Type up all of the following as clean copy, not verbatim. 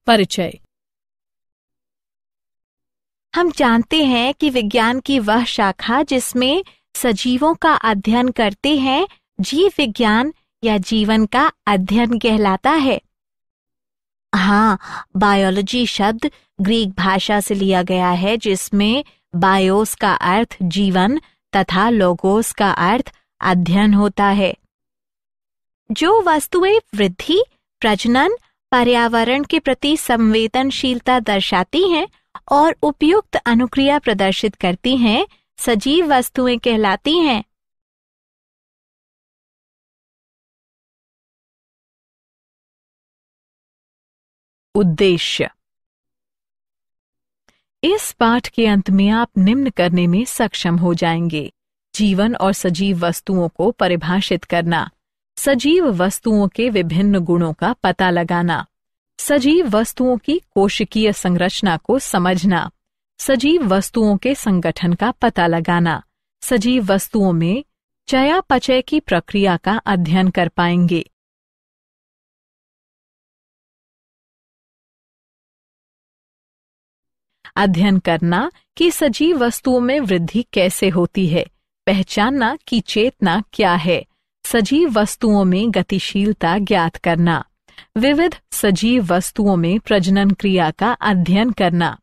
परिचय। हम जानते हैं कि विज्ञान की वह शाखा जिसमें सजीवों का अध्ययन करते हैं जीव विज्ञान या जीवन का अध्ययन कहलाता है। हाँ, बायोलॉजी शब्द ग्रीक भाषा से लिया गया है जिसमें बायोस का अर्थ जीवन तथा लोगोस का अर्थ अध्ययन होता है। जो वस्तुएं वृद्धि, प्रजनन, पर्यावरण के प्रति संवेदनशीलता दर्शाती हैं और उपयुक्त अनुक्रिया प्रदर्शित करती हैं, सजीव वस्तुएं कहलाती हैं। उद्देश्य। इस पाठ के अंत में आप निम्न करने में सक्षम हो जाएंगे: जीवन और सजीव वस्तुओं को परिभाषित करना, सजीव वस्तुओं के विभिन्न गुणों का पता लगाना, सजीव वस्तुओं की कोशिकीय संरचना को समझना, सजीव वस्तुओं के संगठन का पता लगाना, सजीव वस्तुओं में चयापचय की प्रक्रिया का अध्ययन कर पाएंगे। अध्ययन करना कि सजीव वस्तुओं में वृद्धि कैसे होती है, पहचानना कि चेतना क्या है, सजीव वस्तुओं में गतिशीलता ज्ञात करना, विविध सजीव वस्तुओं में प्रजनन क्रिया का अध्ययन करना,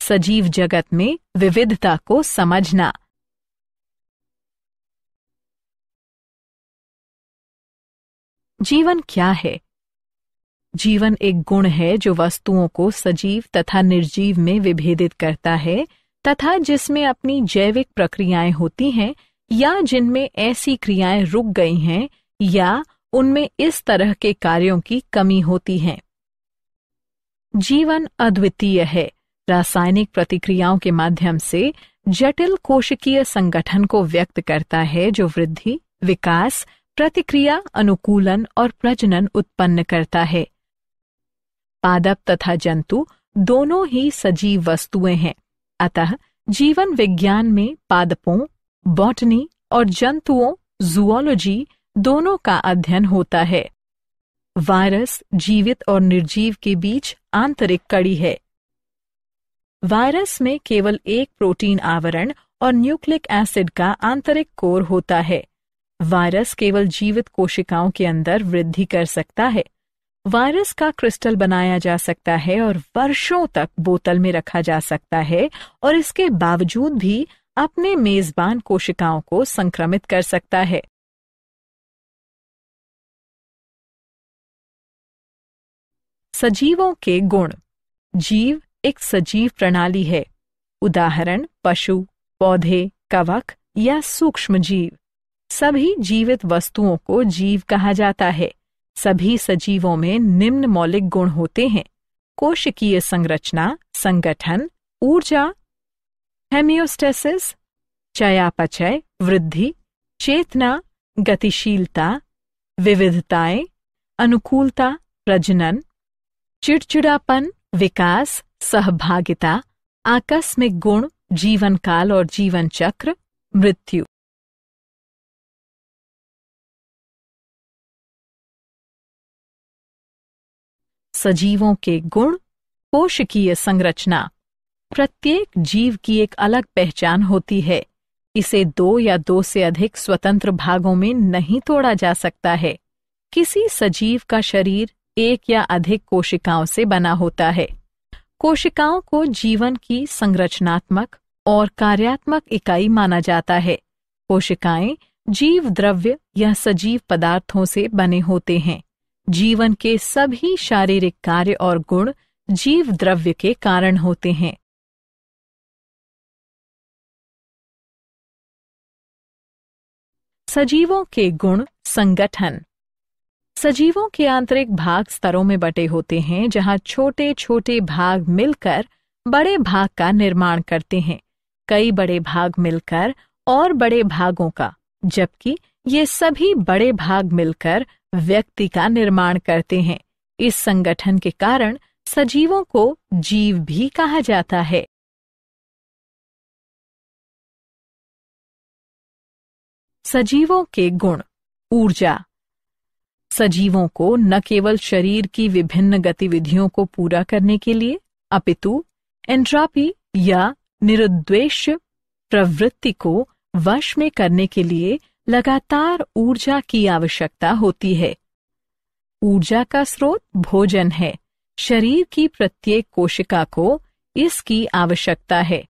सजीव जगत में विविधता को समझना। जीवन क्या है? जीवन एक गुण है जो वस्तुओं को सजीव तथा निर्जीव में विभेदित करता है तथा जिसमें अपनी जैविक प्रक्रियाएं होती हैं या जिनमें ऐसी क्रियाएं रुक गई हैं या उनमें इस तरह के कार्यों की कमी होती है। जीवन अद्वितीय है, रासायनिक प्रतिक्रियाओं के माध्यम से जटिल कोशिकीय संगठन को व्यक्त करता है जो वृद्धि, विकास, प्रतिक्रिया, अनुकूलन और प्रजनन उत्पन्न करता है। पादप तथा जंतु दोनों ही सजीव वस्तुएं हैं, अतः जीवन विज्ञान में पादपों, बॉटनी और जंतुओं, जूओलॉजी दोनों का अध्ययन होता है। वायरस जीवित और निर्जीव के बीच आंतरिक कड़ी है। वायरस में केवल एक प्रोटीन आवरण और न्यूक्लिक एसिड का आंतरिक कोर होता है। वायरस केवल जीवित कोशिकाओं के अंदर वृद्धि कर सकता है। वायरस का क्रिस्टल बनाया जा सकता है और वर्षों तक बोतल में रखा जा सकता है और इसके बावजूद भी अपने मेजबान कोशिकाओं को संक्रमित कर सकता है। सजीवों के गुण। जीव एक सजीव प्रणाली है। उदाहरण पशु, पौधे, कवक या सूक्ष्म जीव। सभी जीवित वस्तुओं को जीव कहा जाता है। सभी सजीवों में निम्न मौलिक गुण होते हैं: कोशिकीय संरचना, संगठन, ऊर्जा, हेमियोस्टेसिस, चयापचय, वृद्धि, चेतना, गतिशीलता, विविधताएं, अनुकूलता, प्रजनन, चिड़चिड़ापन, विकास, सहभागिता, आकस्मिक गुण, जीवन काल और जीवन चक्र, मृत्यु। सजीवों के गुण। कोशिकीय संरचना। प्रत्येक जीव की एक अलग पहचान होती है। इसे दो या दो से अधिक स्वतंत्र भागों में नहीं तोड़ा जा सकता है। किसी सजीव का शरीर एक या अधिक कोशिकाओं से बना होता है। कोशिकाओं को जीवन की संरचनात्मक और कार्यात्मक इकाई माना जाता है। कोशिकाएं जीव द्रव्य या सजीव पदार्थों से बने होते हैं। जीवन के सभी शारीरिक कार्य और गुण जीव द्रव्य के कारण होते हैं। सजीवों के गुण। संगठन। सजीवों के आंतरिक भाग स्तरों में बटे होते हैं जहां छोटे छोटे भाग मिलकर बड़े भाग का निर्माण करते हैं। कई बड़े भाग मिलकर और बड़े भागों का, जबकि ये सभी बड़े भाग मिलकर व्यक्ति का निर्माण करते हैं। इस संगठन के कारण सजीवों को जीव भी कहा जाता है। सजीवों के गुण। ऊर्जा। सजीवों को न केवल शरीर की विभिन्न गतिविधियों को पूरा करने के लिए अपितु एंट्रोपी या निरुद्देश्य प्रवृत्ति को वश में करने के लिए लगातार ऊर्जा की आवश्यकता होती है। ऊर्जा का स्रोत भोजन है। शरीर की प्रत्येक कोशिका को इसकी आवश्यकता है।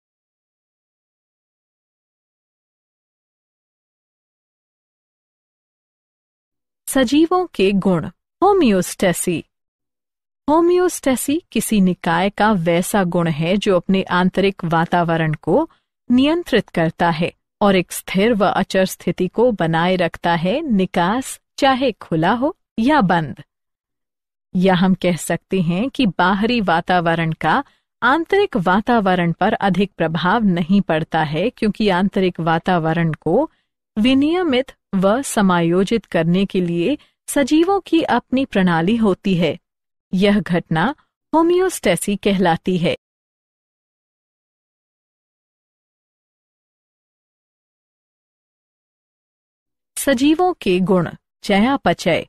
सजीवों के गुण। होम्योस्टेसी। होम्योस्टेसी किसी निकाय का वैसा गुण है जो अपने आंतरिक वातावरण को नियंत्रित करता है और एक स्थिर व अचर स्थिति को बनाए रखता है, निकास चाहे खुला हो या बंद। या हम कह सकते हैं कि बाहरी वातावरण का आंतरिक वातावरण पर अधिक प्रभाव नहीं पड़ता है, क्योंकि आंतरिक वातावरण को विनियमित व समायोजित करने के लिए सजीवों की अपनी प्रणाली होती है। यह घटना होम्योस्टेसी कहलाती है। सजीवों के गुण। चयापचय।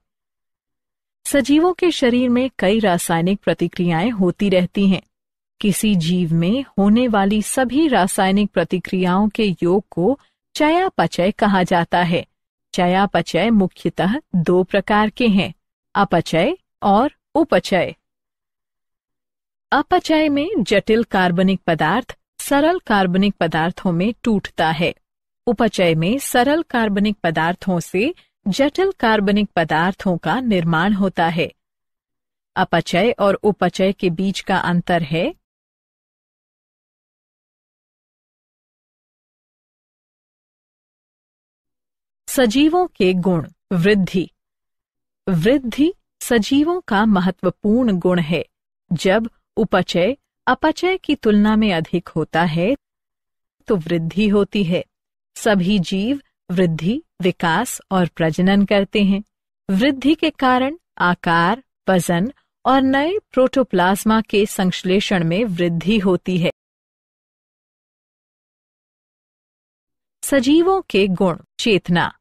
सजीवों के शरीर में कई रासायनिक प्रतिक्रियाएं होती रहती हैं। किसी जीव में होने वाली सभी रासायनिक प्रतिक्रियाओं के योग को चयापचय कहा जाता है। चयापचय मुख्यतः दो प्रकार के हैं, अपचय और उपचय। अपचय में जटिल कार्बनिक पदार्थ सरल कार्बनिक पदार्थों में टूटता है। उपचय में सरल कार्बनिक पदार्थों से जटिल कार्बनिक पदार्थों का निर्माण होता है। अपचय और उपचय के बीच का अंतर है सजीवों के गुण। वृद्धि। वृद्धि सजीवों का महत्वपूर्ण गुण है। जब उपचय अपचय की तुलना में अधिक होता है तो वृद्धि होती है। सभी जीव वृद्धि, विकास और प्रजनन करते हैं। वृद्धि के कारण आकार, वजन और नए प्रोटोप्लाज्मा के संश्लेषण में वृद्धि होती है। सजीवों के गुण। चेतना।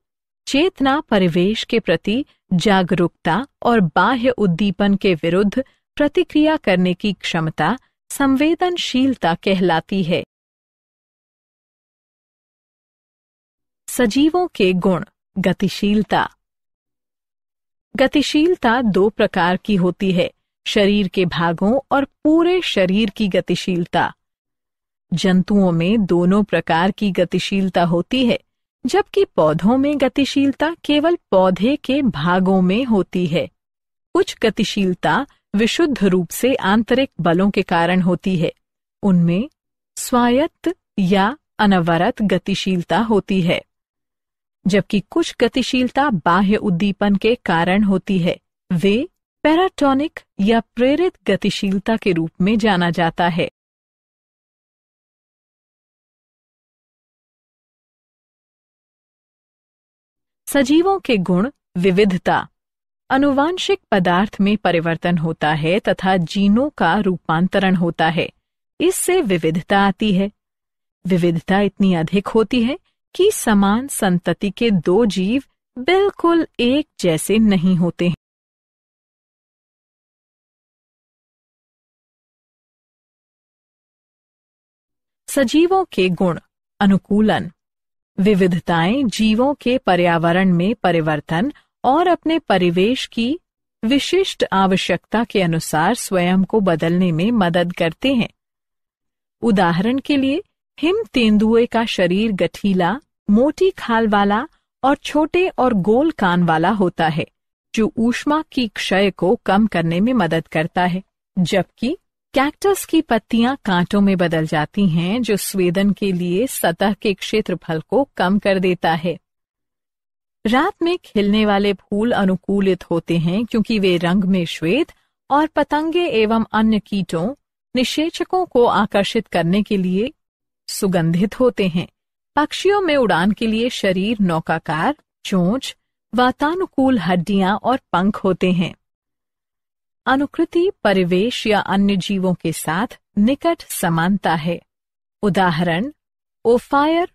चेतना परिवेश के प्रति जागरूकता और बाह्य उद्दीपन के विरुद्ध प्रतिक्रिया करने की क्षमता, संवेदनशीलता कहलाती है। सजीवों के गुण। गतिशीलता। गतिशीलता दो प्रकार की होती है, शरीर के भागों और पूरे शरीर की गतिशीलता। जंतुओं में दोनों प्रकार की गतिशीलता होती है, जबकि पौधों में गतिशीलता केवल पौधे के भागों में होती है। कुछ गतिशीलता विशुद्ध रूप से आंतरिक बलों के कारण होती है। उनमें स्वायत्त या अनवरत गतिशीलता होती है, जबकि कुछ गतिशीलता बाह्य उद्दीपन के कारण होती है। वे पैराटोनिक या प्रेरित गतिशीलता के रूप में जाना जाता है। सजीवों के गुण। विविधता। आनुवांशिक पदार्थ में परिवर्तन होता है तथा जीनों का रूपांतरण होता है। इससे विविधता आती है। विविधता इतनी अधिक होती है कि समान संतति के दो जीव बिल्कुल एक जैसे नहीं होते हैं। सजीवों के गुण। अनुकूलन। विविधताएं जीवों के पर्यावरण में परिवर्तन और अपने परिवेश की विशिष्ट आवश्यकता के अनुसार स्वयं को बदलने में मदद करते हैं। उदाहरण के लिए हिम तेंदुए का शरीर गठीला, मोटी खाल वाला और छोटे और गोल कान वाला होता है, जो ऊष्मा की क्षय को कम करने में मदद करता है, जबकि कैक्टस की पत्तियां कांटों में बदल जाती हैं, जो स्वेदन के लिए सतह के क्षेत्रफल को कम कर देता है। रात में खिलने वाले फूल अनुकूलित होते हैं क्योंकि वे रंग में श्वेत और पतंगे एवं अन्य कीटों निषेचकों को आकर्षित करने के लिए सुगंधित होते हैं। पक्षियों में उड़ान के लिए शरीर नौकाकार, चोंच, वातानुकूल हड्डियां और पंख होते हैं। अनुकृति परिवेश या अन्य जीवों के साथ निकट समानता है। उदाहरण ओफायर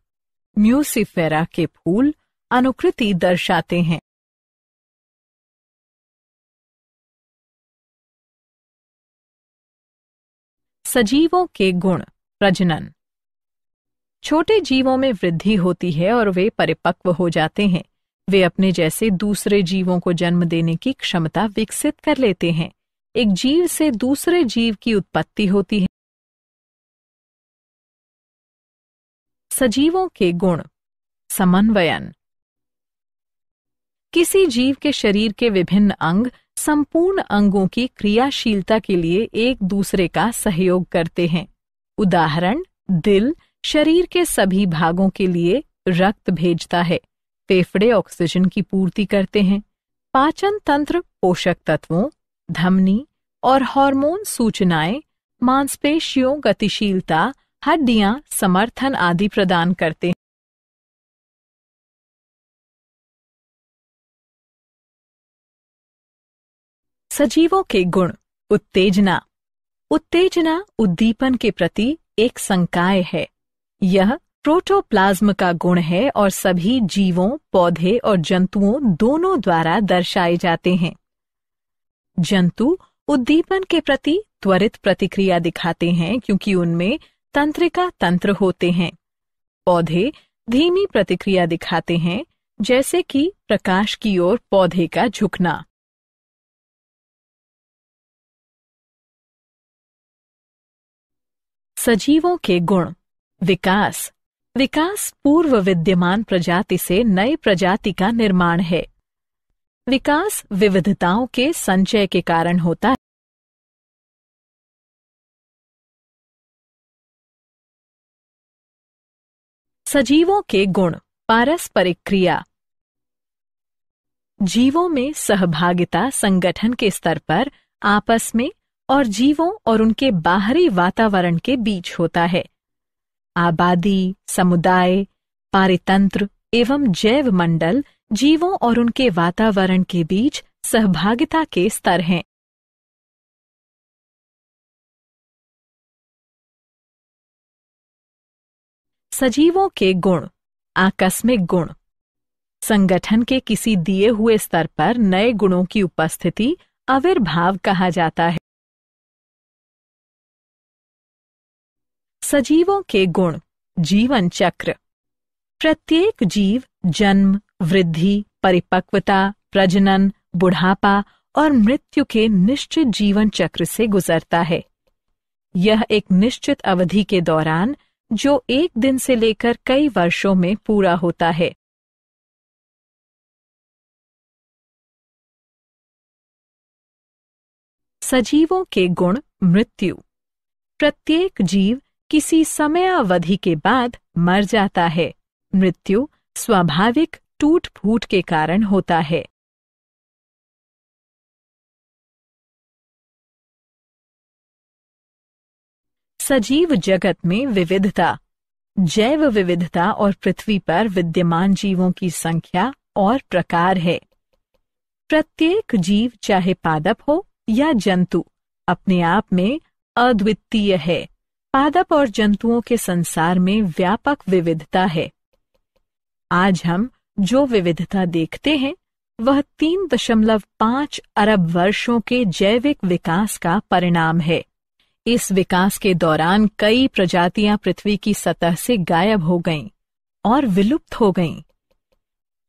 म्यूसिफेरा के फूल अनुकृति दर्शाते हैं। सजीवों के गुण। प्रजनन। छोटे जीवों में वृद्धि होती है और वे परिपक्व हो जाते हैं। वे अपने जैसे दूसरे जीवों को जन्म देने की क्षमता विकसित कर लेते हैं। एक जीव से दूसरे जीव की उत्पत्ति होती है। सजीवों के गुण। समन्वयन। किसी जीव के शरीर के विभिन्न अंग संपूर्ण अंगों की क्रियाशीलता के लिए एक दूसरे का सहयोग करते हैं। उदाहरण, दिल शरीर के सभी भागों के लिए रक्त भेजता है। फेफड़े ऑक्सीजन की पूर्ति करते हैं। पाचन तंत्र पोषक तत्वों, धमनी और हार्मोन सूचनाएं, मांसपेशियों गतिशीलता, हड्डियां समर्थन आदि प्रदान करते हैं। सजीवों के गुण। उत्तेजना। उत्तेजना उद्दीपन के प्रति एक संकाय है। यह प्रोटोप्लाज्म का गुण है और सभी जीवों, पौधे और जंतुओं दोनों द्वारा दर्शाए जाते हैं। जंतु उद्दीपन के प्रति त्वरित प्रतिक्रिया दिखाते हैं क्योंकि उनमें तंत्रिका तंत्र होते हैं। पौधे धीमी प्रतिक्रिया दिखाते हैं, जैसे कि प्रकाश की ओर पौधे का झुकना। सजीवों के गुण। विकास। विकास पूर्व विद्यमान प्रजाति से नई प्रजाति का निर्माण है। विकास विविधताओं के संचय के कारण होता है। सजीवों के गुण। पारस्परिक क्रिया। जीवों में सहभागिता संगठन के स्तर पर आपस में और जीवों और उनके बाहरी वातावरण के बीच होता है। आबादी, समुदाय, पारितंत्र एवं जैव मंडल जीवों और उनके वातावरण के बीच सहभागिता के स्तर हैं। सजीवों के गुण। आकस्मिक गुण। संगठन के किसी दिए हुए स्तर पर नए गुणों की उपस्थिति आविर्भाव कहा जाता है। सजीवों के गुण। जीवन चक्र। प्रत्येक जीव जन्म, वृद्धि, परिपक्वता, प्रजनन, बुढ़ापा और मृत्यु के निश्चित जीवन चक्र से गुजरता है। यह एक निश्चित अवधि के दौरान, जो एक दिन से लेकर कई वर्षों में पूरा होता है। सजीवों के गुण। मृत्यु। प्रत्येक जीव किसी समयावधि के बाद मर जाता है। मृत्यु स्वाभाविक टूट फूट के कारण होता है। सजीव जगत में विविधता। जैव विविधता और पृथ्वी पर विद्यमान जीवों की संख्या और प्रकार है। प्रत्येक जीव, चाहे पादप हो या जंतु, अपने आप में अद्वितीय है। पादप और जंतुओं के संसार में व्यापक विविधता है। आज हम जो विविधता देखते हैं वह 3.5 अरब वर्षों के जैविक विकास का परिणाम है। इस विकास के दौरान कई प्रजातियां पृथ्वी की सतह से गायब हो गईं और विलुप्त हो गईं।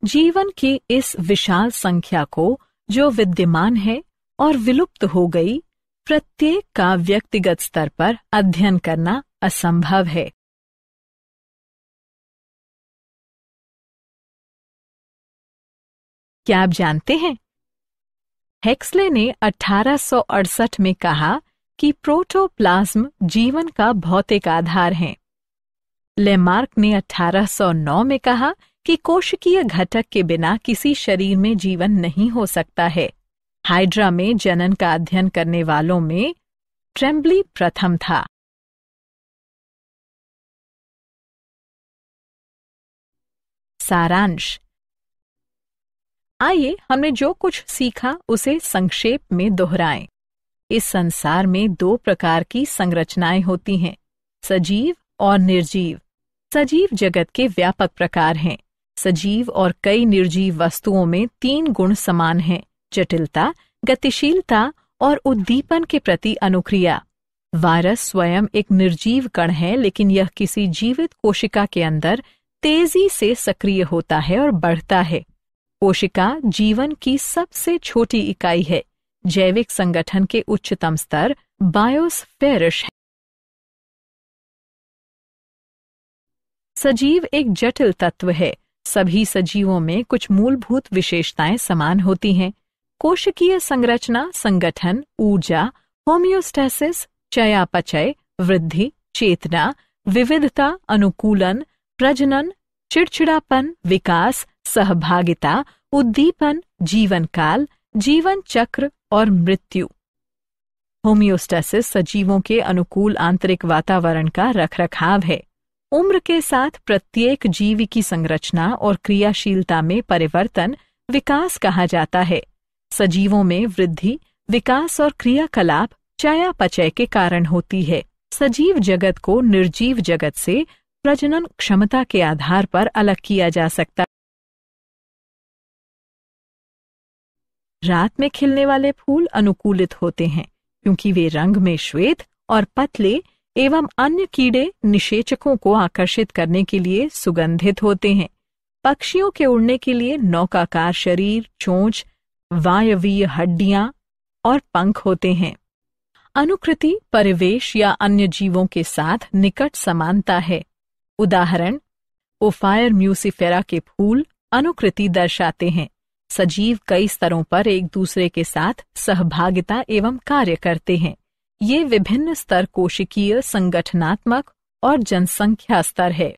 जीवन की इस विशाल संख्या को, जो विद्यमान है और विलुप्त हो गई, प्रत्येक का व्यक्तिगत स्तर पर अध्ययन करना असंभव है। क्या आप जानते हैं, हेक्सले ने 1868 में कहा कि प्रोटोप्लाज्म जीवन का भौतिक आधार है। लेमार्क ने 1809 में कहा कि कोशिकीय घटक के बिना किसी शरीर में जीवन नहीं हो सकता है। हाइड्रा में जनन का अध्ययन करने वालों में ट्रेम्बली प्रथम था। सारांश। आइए हमने जो कुछ सीखा उसे संक्षेप में दोहराएं। इस संसार में 2 प्रकार की संरचनाएं होती हैं, सजीव और निर्जीव। सजीव जगत के व्यापक प्रकार हैं। सजीव और कई निर्जीव वस्तुओं में 3 गुण समान हैं: जटिलता, गतिशीलता और उद्दीपन के प्रति अनुक्रिया। वायरस स्वयं एक निर्जीव कण है, लेकिन यह किसी जीवित कोशिका के अंदर तेजी से सक्रिय होता है और बढ़ता है। कोशिका जीवन की सबसे छोटी इकाई है। जैविक संगठन के उच्चतम स्तर बायोस्फेरिश है। सजीव एक जटिल तत्व है। सभी सजीवों में कुछ मूलभूत विशेषताएं समान होती हैं। कोशिकीय संरचना, संगठन, ऊर्जा, होमियोस्टेसिस, चयापचय, वृद्धि, चेतना, विविधता, अनुकूलन, प्रजनन, चिड़चिड़ापन, विकास, सहभागिता, उद्दीपन, जीवन काल, जीवन चक्र और मृत्यु। होमियोस्टेसिस सजीवों के अनुकूल आंतरिक वातावरण का रखरखाव है। उम्र के साथ प्रत्येक जीव की संरचना और क्रियाशीलता में परिवर्तन विकास कहा जाता है। सजीवों में वृद्धि, विकास और क्रियाकलाप चयापचय के कारण होती है। सजीव जगत को निर्जीव जगत से प्रजनन क्षमता के आधार पर अलग किया जा सकता है। रात में खिलने वाले फूल अनुकूलित होते हैं क्योंकि वे रंग में श्वेत और पतले एवं अन्य कीड़े निषेचकों को आकर्षित करने के लिए सुगंधित होते हैं। पक्षियों के उड़ने के लिए नौकाकार शरीर, चोंच, वायवीय हड्डियां और पंख होते हैं। अनुकृति परिवेश या अन्य जीवों के साथ निकट समानता है। उदाहरण, ओफायर म्यूसिफेरा के फूल अनुकृति दर्शाते हैं। सजीव कई स्तरों पर एक दूसरे के साथ सहभागिता एवं कार्य करते हैं। ये विभिन्न स्तर कोशिकीय, संगठनात्मक और जनसंख्या स्तर है।